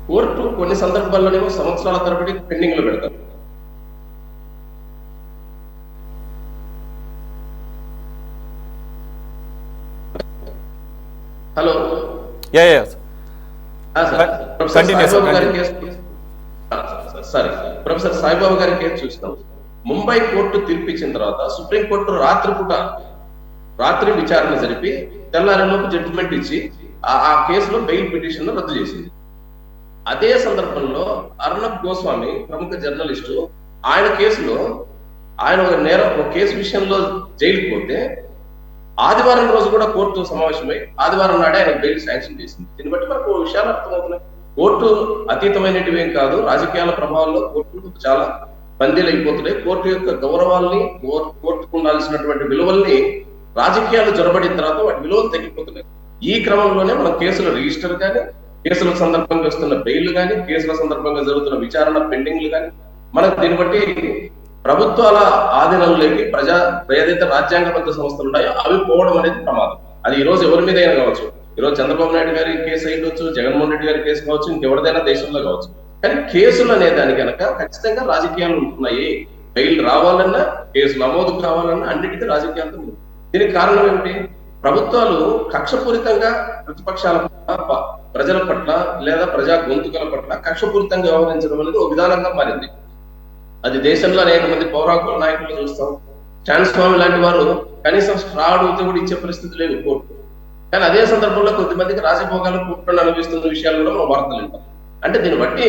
కోర్టు కొన్ని సందర్భాల్లోనేమో సంవత్సరాల తరబడి పెండింగ్ లో పెడతారు. హలో, ప్రొఫెసర్ సాయిబాబా గారి కేసు చూసినాం. ముంబై కోర్టు తీర్పిచ్చిన తర్వాత సుప్రీంకోర్టు రాత్రి విచారణ జరిపి తెల్లారిలోపు జడ్జిమెంట్ ఇచ్చి ఆ కేసులో బెయిల్ పిటిషన్ రద్దు చేసింది. అదే సందర్భంలో అర్ణబ్ గోస్వామి ప్రముఖ జర్నలిస్టు, ఆయన కేసులో ఆయన ఒక కేసు విషయంలో జైలుకి పోతే ఆదివారం రోజు కూడా కోర్టు సమావేశమై ఆదివారం నాడే ఆయన బెయిల్ శాంక్షన్ చేసింది. దీన్ని బట్టి మనకు విషయాలు అర్థమవుతున్నాయి. కోర్టు అతీతమైనటివి ఏం కాదు, రాజకీయాల ప్రభావంలో కోర్టు చాలా బందీలు అయిపోతున్నాయి. కోర్టు యొక్క గౌరవాల్ని, కోర్టుకు ఉండాల్సినటువంటి విలువల్ని రాజకీయాలు జొరబడిన తర్వాత వాటి విలువలు తగ్గిపోతున్నాయి. ఈ క్రమంలోనే మనం కేసుల రిజిస్టర్ కానీ, కేసుల సందర్భంగా వస్తున్న బెయిల్ కానీ, కేసుల సందర్భంగా జరుగుతున్న విచారణ పెండింగ్లు కానీ, మనకు దీన్ని బట్టి ప్రభుత్వాల ఆధీనంలోకి ఏదైతే రాజ్యాంగబద్ధ సంస్థలు ఉన్నాయో అవి పోవడం అనేది ప్రమాదం. అది ఈ రోజు ఎవరి మీద అయినా కావచ్చు. ఈరోజు చంద్రబాబు నాయుడు గారి కేసు అయ్యొచ్చు, జగన్మోహన్ రెడ్డి గారి కేసు కావచ్చు, ఇంకెవరిదైనా దేశంలో కావచ్చు. కానీ కేసులు అనే దాని కనుక ఖచ్చితంగా రాజకీయాలు ఉంటున్నాయి. బెయిల్ రావాలన్నా, కేసు నమోదు కావాలన్నా అన్నిటికీ రాజకీయాలతో ఉంది. దీనికి కారణం ఏమిటి? ప్రభుత్వాలు కక్షపూరితంగా ప్రతిపక్షాల పట్ల, ప్రజల పట్ల లేదా ప్రజా గొంతుకల పట్ల కక్షపూరితంగా వ్యవహరించడం అనేది ఒక విధానంగా మారింది. అది దేశంలో అనేక మంది పౌరాకుల నాయకులు చూస్తాం. స్టాన్ స్వామి లాంటి వారు కనీసం స్ట్రా అడిగితే కూడా ఇచ్చే పరిస్థితి లేదు కోర్టు. కానీ అదే సందర్భంలో కొద్దిమందికి రాజభోగాలు కోర్టులను అనుభవిస్తున్న విషయాలు కూడా మనం వార్తలు వింటాం. అంటే దీన్ని బట్టి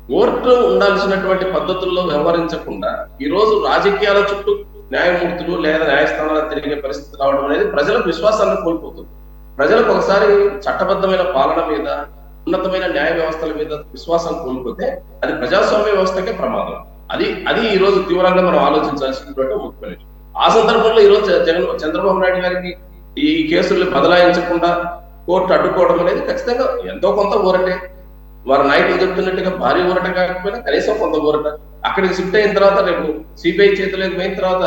కోర్టు ఉండాల్సినటువంటి పద్ధతుల్లో వ్యవహరించకుండా ఈ రోజు రాజకీయాల చుట్టూ న్యాయమూర్తులు లేదా న్యాయస్థానాలు తిరిగే పరిస్థితి రావడం అనేది ప్రజలకు విశ్వాసాన్ని కోల్పోతుంది. ప్రజలకు ఒకసారి చట్టబద్ధమైన పాలన మీద, ఉన్నతమైన న్యాయ వ్యవస్థల మీద విశ్వాసం కోల్పోతే అది ప్రజాస్వామ్య వ్యవస్థకే ప్రమాదం. అది ఈ రోజు తీవ్రంగా మనం ఆలోచించాల్సినటువంటి ముఖ్యమైన విషయం. ఆ సందర్భంలో ఈ రోజు చంద్రబాబు నాయుడు గారికి ఈ కేసుల్ని బదలాయించకుండా కోర్టు అడ్డుకోవడం అనేది ఖచ్చితంగా ఎంతో కొంత ఊరటే. వారి నాయకులు చెప్తున్నట్టుగా భారీ ఊరట కాకపోయినా కనీసం కొంత ఊరట. అక్కడికి షిఫ్ట్ అయిన తర్వాత రేపు సిబిఐ చేతిలోకి పోయిన తర్వాత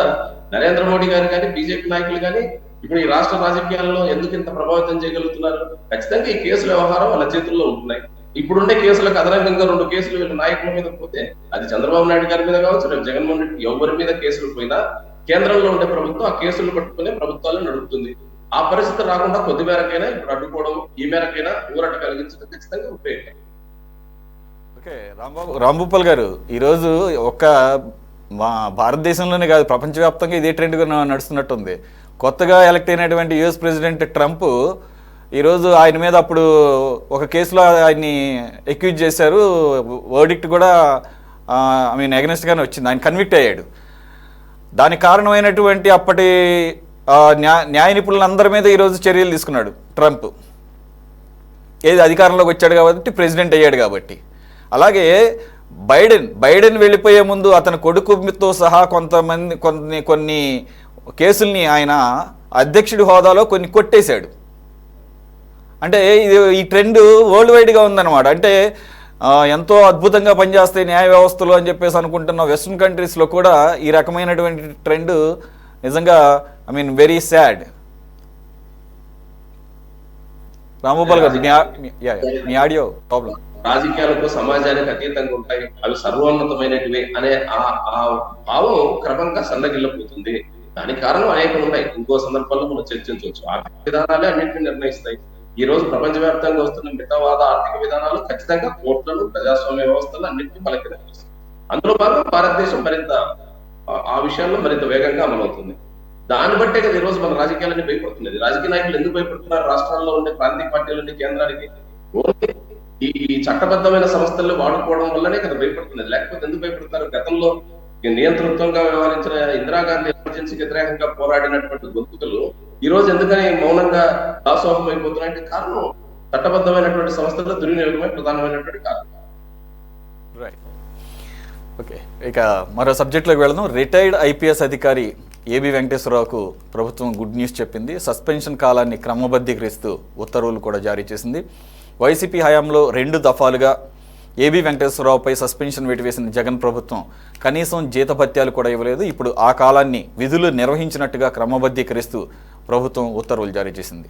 నరేంద్ర మోడీ గారు కానీ బీజేపీ నాయకులు కానీ ఇప్పుడు ఈ రాష్ట్ర రాజకీయాల్లో ఎందుకు ఇంత ప్రభావితం చేయగలుగుతున్నారు? ఖచ్చితంగా ఈ కేసుల వ్యవహారం వాళ్ళ చేతుల్లో ఉంటున్నాయి. ఇప్పుడుండే కేసులకు అదనంగా 2 కేసులు వీళ్ళ నాయకుల మీద పోతే అది చంద్రబాబు నాయుడు గారి మీద కావచ్చు, రేపు జగన్మోహన్ రెడ్డి ఎవరి మీద కేసులు పోయినా కేంద్రంలో ఉండే ప్రభుత్వం ఆ కేసులు పట్టుకునే ప్రభుత్వాలు నడుపుతుంది. ఆ పరిస్థితి రాకుండా కొద్ది మేరకైనా ఇప్పుడు అడ్డుకోవడం, ఈ మేరకైనా ఊరట కలిగించడం ఖచ్చితంగా ఉపయోగం. ఓకే, రాంభూపాల్ గారు, ఈరోజు ఒక్క మా భారతదేశంలోనే కాదు ప్రపంచవ్యాప్తంగా ఇదే ట్రెండ్గా నడుస్తున్నట్టుంది. కొత్తగా ఎలక్ట్ అయినటువంటి యుఎస్ ప్రెసిడెంట్ ట్రంప్ ఈరోజు ఆయన మీద అప్పుడు ఒక కేసులో ఆయన్ని ఎక్యూజ్ చేశారు, వర్డిక్ట్ కూడా అగెనిస్ట్గానే వచ్చింది, ఆయన కన్విక్ట్ అయ్యాడు. దానికి కారణమైనటువంటి అప్పటి న్యాయ నిపుణులందరి మీద ఈరోజు చర్యలు తీసుకున్నాడు ట్రంప్. ఏది అధికారంలోకి వచ్చాడు కాబట్టి, ప్రెసిడెంట్ అయ్యాడు కాబట్టి. అలాగే బైడెన్ వెళ్ళిపోయే ముందు అతని కొడుకుతో సహా కొన్ని కేసుల్ని ఆయన అధ్యక్షుడి హోదాలో కొన్ని కొట్టేశాడు. అంటే ఈ ట్రెండ్ వరల్డ్ వైడ్గా ఉందన్నమాట. అంటే ఎంతో అద్భుతంగా పనిచేస్తాయి న్యాయ వ్యవస్థలు అని చెప్పేసి అనుకుంటున్న వెస్ట్రన్ కంట్రీస్లో కూడా ఈ రకమైనటువంటి ట్రెండ్ నిజంగా వెరీ సాడ్. రాంభూపాల్ గారు, మీ ఆడియో ప్రాబ్లం. రాజకీయాలకు సమాజానికి అతీతంగా ఉంటాయి, అవి సర్వోన్నతమైనటివి అనే ఆ భావం క్రమంగా సన్నగిల్లపోతుంది. దానికి కారణం అనేకలు ఉన్నాయి, ఇంకో సందర్భంలో మనం చర్చించవచ్చు. ఆర్థిక విధానాలే అన్నింటినీ నిర్ణయిస్తాయి. ఈ రోజు ప్రపంచవ్యాప్తంగా వస్తున్న మితవాద ఆర్థిక విధానాలు ఖచ్చితంగా కోర్టులను, ప్రజాస్వామ్య వ్యవస్థలు అన్నింటినీ బలకరిస్తాయి. అందులో భాగంగా భారతదేశం మరింత ఆ విషయాల్లో మరింత వేగంగా అమలవుతుంది. దాన్ని బట్టే కదా ఈ రోజు మన రాజకీయాలన్నీ భయపడుతున్నది. రాజకీయ నాయకులు ఎందుకు భయపడుతున్నారు? రాష్ట్రాల్లో ఉండే ప్రాంతీయ పార్టీలన్నీ కేంద్రానికి ఓన్లీ ఈ చట్టబద్ధమైన సంస్థల్లో వాడుకోవడం వల్లనే కదా భయపడుతున్నది. లేకపోతే ఎందుకు భయపడుతున్నారు? గతంలో నియంతృత్వంగా వ్యవహరించిన ఇందిరాగాంధీ ఎమర్జెన్సీకి వ్యతిరేకంగా పోరాడినటువంటి గొంతుకలు ఈ రోజు ఎందుకని మౌనంగా దాసోహం అయిపోతున్నాయంటే కారణం చట్టబద్ధమైనటువంటి సంస్థల్లో దుర్వినియోగమే ప్రధానమైనటువంటి కారణం. రైట్. ఓకే, ఇక మరో సబ్జెక్ట్లోకి వెళదాం. రిటైర్డ్ ఐపీఎస్ అధికారి ఏబి వెంకటేశ్వరరావుకు ప్రభుత్వం గుడ్ న్యూస్ చెప్పింది. సస్పెన్షన్ కాలాన్ని క్రమబద్ధీకరిస్తూ ఉత్తర్వులు కూడా జారీ చేసింది. వైసీపీ హయాంలో 2 దఫాలుగా ఏబి వెంకటేశ్వరరావుపై సస్పెన్షన్ వేసిన జగన్ ప్రభుత్వం కనీసం జీతభత్యాలు కూడా ఇవ్వలేదు. ఇప్పుడు ఆ కాలాన్ని విధులు నిర్వహించినట్టుగా క్రమబద్ధీకరిస్తూ ప్రభుత్వం ఉత్తర్వులు జారీ చేసింది.